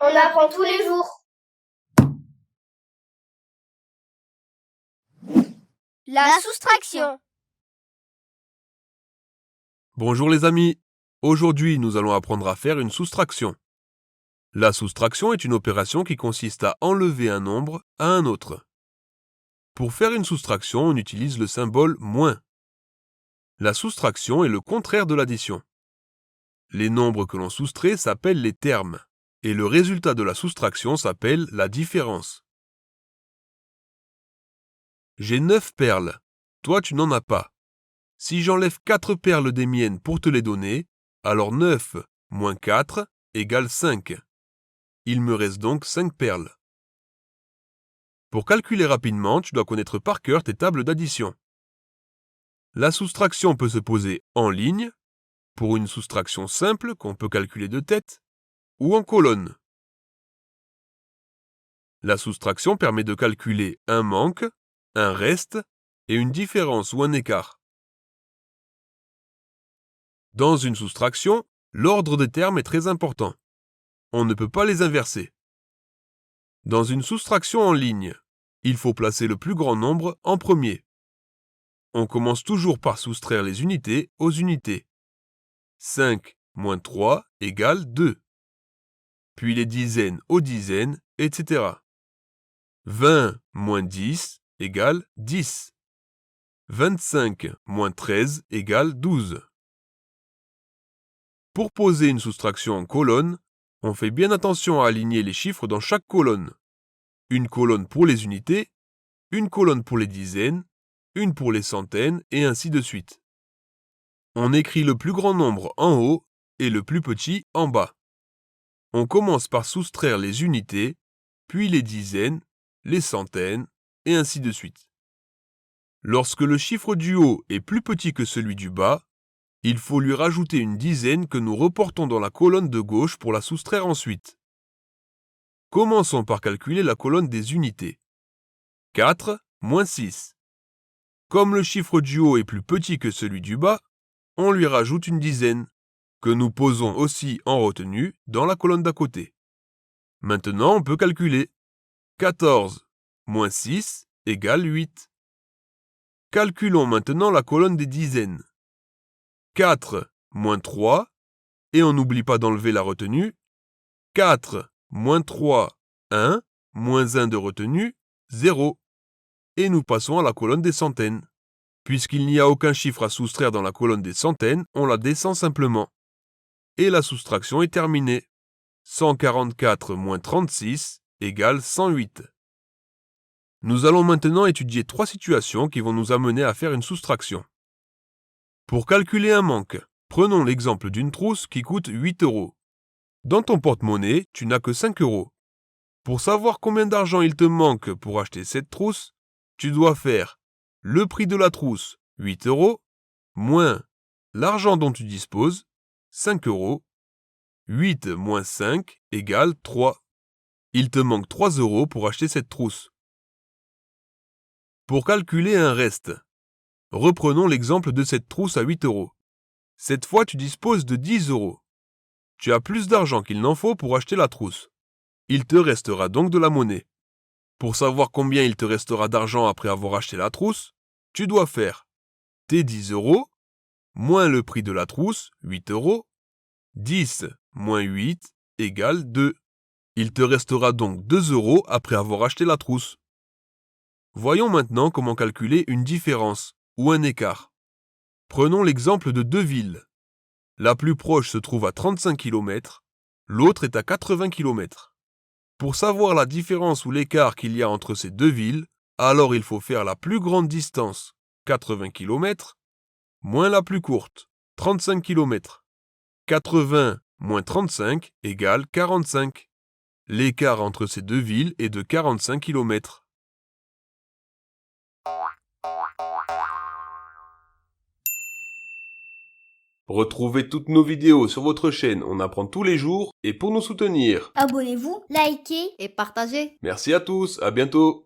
On apprend tous les jours. La soustraction. Bonjour les amis. Aujourd'hui, nous allons apprendre à faire une soustraction. La soustraction est une opération qui consiste à enlever un nombre à un autre. Pour faire une soustraction, on utilise le symbole moins. La soustraction est le contraire de l'addition. Les nombres que l'on soustrait s'appellent les termes, et le résultat de la soustraction s'appelle la différence. J'ai 9 perles, toi tu n'en as pas. Si j'enlève 4 perles des miennes pour te les donner, alors 9 moins 4 égale 5. Il me reste donc 5 perles. Pour calculer rapidement, tu dois connaître par cœur tes tables d'addition. La soustraction peut se poser en ligne, pour une soustraction simple qu'on peut calculer de tête, ou en colonne. La soustraction permet de calculer un manque, un reste et une différence ou un écart. Dans une soustraction, l'ordre des termes est très important. On ne peut pas les inverser. Dans une soustraction en ligne, il faut placer le plus grand nombre en premier. On commence toujours par soustraire les unités aux unités. 5 moins 3 égale 2. Puis les dizaines aux dizaines, etc. 20 moins 10 égale 10. 25 moins 13 égale 12. Pour poser une soustraction en colonne, on fait bien attention à aligner les chiffres dans chaque colonne. Une colonne pour les unités, une colonne pour les dizaines, une pour les centaines, et ainsi de suite. On écrit le plus grand nombre en haut et le plus petit en bas. On commence par soustraire les unités, puis les dizaines, les centaines, et ainsi de suite. Lorsque le chiffre du haut est plus petit que celui du bas, il faut lui rajouter une dizaine que nous reportons dans la colonne de gauche pour la soustraire ensuite. Commençons par calculer la colonne des unités. 4 moins 6. Comme le chiffre du haut est plus petit que celui du bas, on lui rajoute une dizaine, que nous posons aussi en retenue dans la colonne d'à côté. Maintenant, on peut calculer. 14 moins 6 égale 8. Calculons maintenant la colonne des dizaines. 4 moins 3, et on n'oublie pas d'enlever la retenue. 4 moins 3, 1, moins 1 de retenue, 0. Et nous passons à la colonne des centaines. Puisqu'il n'y a aucun chiffre à soustraire dans la colonne des centaines, on la descend simplement. Et la soustraction est terminée. 144 moins 36 égale 108. Nous allons maintenant étudier 3 situations qui vont nous amener à faire une soustraction. Pour calculer un manque, prenons l'exemple d'une trousse qui coûte 8 €. Dans ton porte-monnaie, tu n'as que 5 €. Pour savoir combien d'argent il te manque pour acheter cette trousse, tu dois faire le prix de la trousse, 8 €, moins l'argent dont tu disposes, 5 €. 8 moins 5 égale 3. Il te manque 3 € pour acheter cette trousse. Pour calculer un reste, reprenons l'exemple de cette trousse à 8 €. Cette fois, tu disposes de 10 €. Tu as plus d'argent qu'il n'en faut pour acheter la trousse. Il te restera donc de la monnaie. Pour savoir combien il te restera d'argent après avoir acheté la trousse, tu dois faire tes 10 € moins le prix de la trousse, 8 €, 10 moins 8 égale 2. Il te restera donc 2 € après avoir acheté la trousse. Voyons maintenant comment calculer une différence ou un écart. Prenons l'exemple de 2 villes. La plus proche se trouve à 35 km, l'autre est à 80 km. Pour savoir la différence ou l'écart qu'il y a entre ces deux villes, alors il faut faire la plus grande distance, 80 km, moins la plus courte, 35 km. 80 moins 35 égale 45. L'écart entre ces deux villes est de 45 km. Retrouvez toutes nos vidéos sur votre chaîne On apprend tous les jours et pour nous soutenir, Abonnez-vous, likez et partagez. merci à tous, à bientôt.